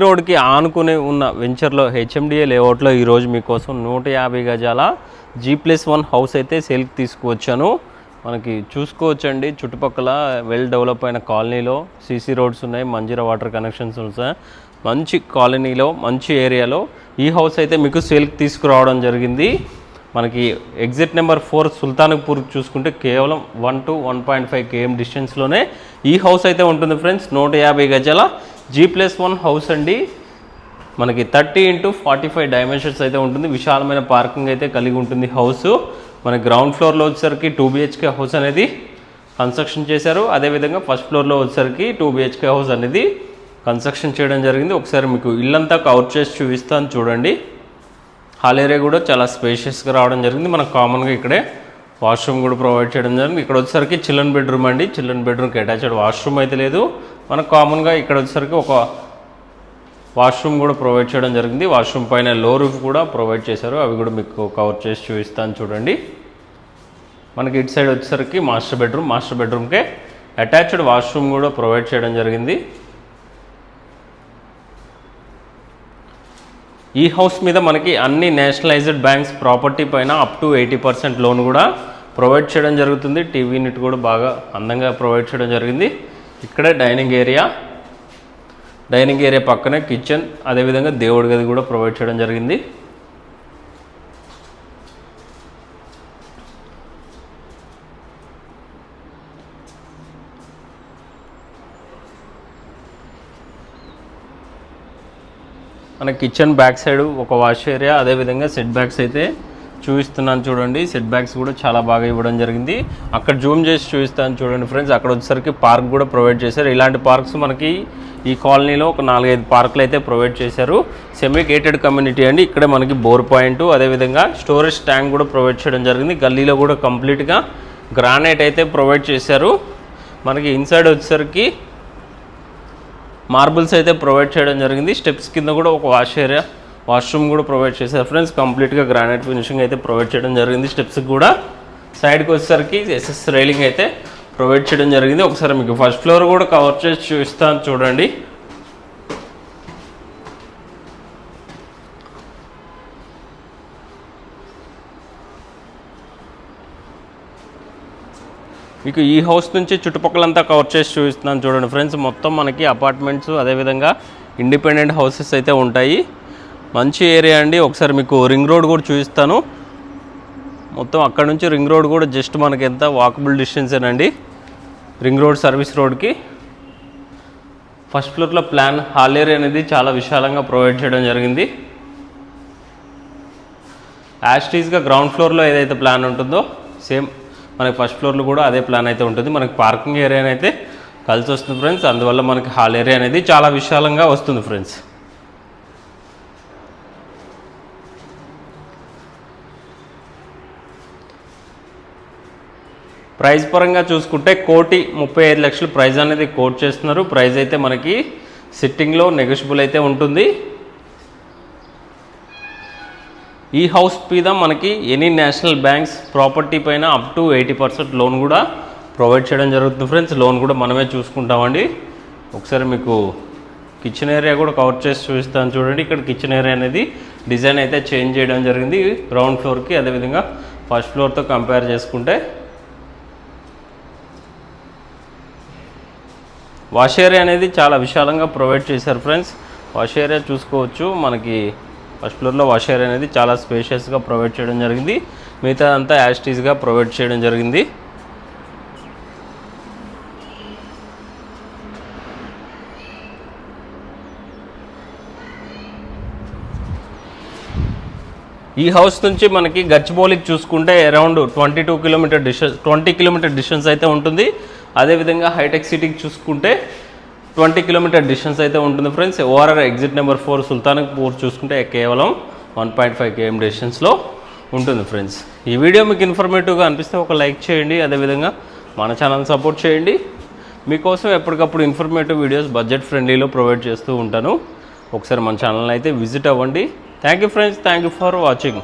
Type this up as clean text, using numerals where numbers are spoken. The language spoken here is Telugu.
రోడ్కి ఆనుకుని ఉన్న వెంచర్లో హెచ్ఎండిఏ లేఅవుట్లో ఈరోజు మీకోసం 150 గజాల G+1 హౌస్ అయితే సేల్కి తీసుకువచ్చాను. మనకి చూసుకోవచ్చండి, చుట్టుపక్కల వెల్ డెవలప్ అయిన కాలనీలో సీసీ రోడ్స్ ఉన్నాయి, మంజీరా వాటర్ కనెక్షన్స్ ఉన్నాయి. మంచి కాలనీలో మంచి ఏరియాలో ఈ హౌస్ అయితే మీకు సేల్కి తీసుకురావడం జరిగింది. మనకి ఎగ్జిట్ నెంబర్ 4 సుల్తాన్పూర్ చూసుకుంటే కేవలం 1 to 1.5 km డిస్టెన్స్లోనే ఈ హౌస్ అయితే ఉంటుంది ఫ్రెండ్స్. 150 గజాల G+1 హౌస్ అండి. మనకి 30 into 45 డైమెన్షన్స్ అయితే ఉంటుంది. విశాలమైన పార్కింగ్ అయితే కలిగి ఉంటుంది హౌస్. మన గ్రౌండ్ ఫ్లోర్లో వచ్చేసరికి 2 BHK హౌస్ అనేది కన్స్ట్రక్షన్ చేశారు. అదేవిధంగా ఫస్ట్ ఫ్లోర్లో వచ్చేసరికి 2 BHK హౌస్ అనేది కన్స్ట్రక్షన్ చేయడం జరిగింది. ఒకసారి మీకు ఇల్లంతా కవర్ చేసి చూపిస్తాను చూడండి. హాల్ ఏరియా కూడా చాలా స్పేషియస్గా రావడం జరిగింది. మనకు కామన్గా ఇక్కడే వాష్రూమ్ కూడా ప్రొవైడ్ చేయడం జరిగింది. ఇక్కడ వచ్చేసరికి చిల్డ్రన్ బెడ్రూమ్ అండి. చిల్డ్రన్ బెడ్రూమ్కి అటాచ్డ్ వాష్రూమ్ అయితే లేదు. మనకు కామన్గా ఇక్కడ వచ్చేసరికి ఒక వాష్రూమ్ కూడా ప్రొవైడ్ చేయడం జరిగింది. వాష్రూమ్ పైన లో రూఫ్ కూడా ప్రొవైడ్ చేశారు. అవి కూడా మీకు కవర్ చేసి చూపిస్తాను చూడండి. మనకి ఇటు సైడ్ వచ్చేసరికి మాస్టర్ బెడ్రూమ్కే అటాచ్డ్ వాష్రూమ్ కూడా ప్రొవైడ్ చేయడం జరిగింది. ఈ హౌస్ మీద మనకి అన్ని నేషనలైజ్డ్ బ్యాంక్స్ ప్రాపర్టీ పైన అప్ టు 80% లోన్ కూడా ప్రొవైడ్ చేయడం జరుగుతుంది. టీవీ యూనిట్ కూడా బాగా అందంగా ప్రొవైడ్ చేయడం జరిగింది. ఇక్కడే డైనింగ్ ఏరియా పక్కనే కిచెన్, అదేవిధంగా దేవుడి గది కూడా ప్రొవైడ్ చేయడం జరిగింది. మన కిచెన్ బ్యాక్ సైడ్ ఒక వాష్ ఏరియా, అదేవిధంగా సెట్ బ్యాక్స్ అయితే చూపిస్తున్నాను చూడండి. సెట్ బ్యాక్స్ కూడా చాలా బాగా ఇవ్వడం జరిగింది. అక్కడ జూమ్ చేసి చూపిస్తాను చూడండి ఫ్రెండ్స్. అక్కడ వచ్చేసరికి పార్క్ కూడా ప్రొవైడ్ చేశారు. ఇలాంటి పార్క్స్ మనకి ఈ కాలనీలో ఒక 4-5 పార్కులు అయితే ప్రొవైడ్ చేశారు. సెమీ గేటెడ్ కమ్యూనిటీ అండి. ఇక్కడే మనకి బోర్ పాయింట్, అదేవిధంగా స్టోరేజ్ ట్యాంక్ కూడా ప్రొవైడ్ చేయడం జరిగింది. గల్లీలో కూడా కంప్లీట్గా గ్రానైట్ అయితే ప్రొవైడ్ చేశారు. మనకి ఇన్సైడ్ వచ్చేసరికి మార్బుల్స్ అయితే ప్రొవైడ్ చేయడం జరిగింది. స్టెప్స్ కింద కూడా ఒక వాష్రూమ్ కూడా ప్రొవైడ్ చేశారు ఫ్రెండ్స్. కంప్లీట్గా గ్రానైట్ ఫినిషింగ్ అయితే ప్రొవైడ్ చేయడం జరిగింది. స్టెప్స్కి కూడా సైడ్కి వచ్చేసరికి SS రైలింగ్ అయితే ప్రొవైడ్ చేయడం జరిగింది. ఒకసారి మీకు ఫస్ట్ ఫ్లోర్ కూడా కవర్ చేసి చూపిస్తాను చూడండి. మీకు ఈ హౌస్ నుంచి చుట్టుపక్కలంతా కవర్ చేసి చూపిస్తున్నాను చూడండి ఫ్రెండ్స్. మొత్తం మనకి అపార్ట్మెంట్స్, అదేవిధంగా ఇండిపెండెంట్ హౌసెస్ అయితే ఉంటాయి. మంచి ఏరియా అండి. ఒకసారి మీకు రింగ్ రోడ్ కూడా చూపిస్తాను. మొత్తం అక్కడ నుంచి రింగ్ రోడ్ కూడా జస్ట్ మనకి ఎంత వాకబుల్ డిస్టెన్సేనండి రింగ్ రోడ్ సర్వీస్ రోడ్కి. ఫస్ట్ ఫ్లోర్లో హాల్ ఏరియా అనేది చాలా విశాలంగా ప్రొవైడ్ చేయడం జరిగింది. యాస్టీస్గా గ్రౌండ్ ఫ్లోర్లో ఏదైతే ప్లాన్ ఉంటుందో సేమ్ మనకి ఫస్ట్ ఫ్లోర్లో కూడా అదే ప్లాన్ అయితే ఉంటుంది. మనకి పార్కింగ్ ఏరియా అయితే కలిసి వస్తుంది ఫ్రెండ్స్. అందువల్ల మనకి హాల్ ఏరియా అనేది చాలా విశాలంగా వస్తుంది ఫ్రెండ్స్. ప్రైస్ పరంగా చూసుకుంటే 1,35,00,000 ప్రైస్ అనేది కోట్ చేస్తున్నారు. ప్రైస్ అయితే మనకి సిట్టింగ్లో నెగోషియబుల్ అయితే ఉంటుంది. ఈ హౌస్ మీద మనకి ఎనీ నేషనల్ బ్యాంక్స్ ప్రాపర్టీ పైన అప్ టు 80% లోన్ కూడా ప్రొవైడ్ చేయడం జరుగుతుంది ఫ్రెండ్స్. లోన్ కూడా మనమే చూసుకుంటామండి. ఒకసారి మీకు కిచెన్ ఏరియా కూడా కవర్ చేసి చూపిస్తాను చూడండి. ఇక్కడ కిచెన్ ఏరియా అనేది డిజైన్ అయితే చేంజ్ చేయడం జరిగింది గ్రౌండ్ ఫ్లోర్కి, అదేవిధంగా ఫస్ట్ ఫ్లోర్తో కంపేర్ చేసుకుంటే. వాష్ ఏరియా అనేది చాలా విశాలంగా ప్రొవైడ్ చేశారు ఫ్రెండ్స్. వాష్ ఏరియా చూసుకోవచ్చు. మనకి ఫస్ట్ ఫ్లోర్లో వాష్ ఏరియా అనేది చాలా స్పేషియస్గా ప్రొవైడ్ చేయడం జరిగింది. మిగతా అంతా యాస్టీస్గా ప్రొవైడ్ చేయడం జరిగింది. ఈ హౌస్ నుంచి మనకి గచ్చిబౌలికి చూసుకుంటే అరౌండ్ 20 కిలోమీటర్ డిస్టెన్స్ అయితే ఉంటుంది. అదేవిధంగా హైటెక్ సిటీకి చూసుకుంటే 20 కిలోమీటర్ డిస్టెన్స్ అయితే ఉంటుంది friends. ORR exit number 4 Sultanpur చూసుకుంటే కేవలం 1.5 km డిస్టెన్స్లో ఉంటుంది ఫ్రెండ్స్. ఈ వీడియో మీకు ఇన్ఫర్మేటివ్గా అనిపిస్తే ఒక లైక్ చేయండి. అదేవిధంగా మన ఛానల్ సపోర్ట్ చేయండి. మీకోసం ఎప్పటికప్పుడు ఇన్ఫర్మేటివ్ వీడియోస్ బడ్జెట్ ఫ్రెండ్లీలో ప్రొవైడ్ చేస్తూ ఉంటాను. ఒకసారి మన ఛానల్ అయితే విజిట్ అవ్వండి. Thank you friends. Thank you for watching.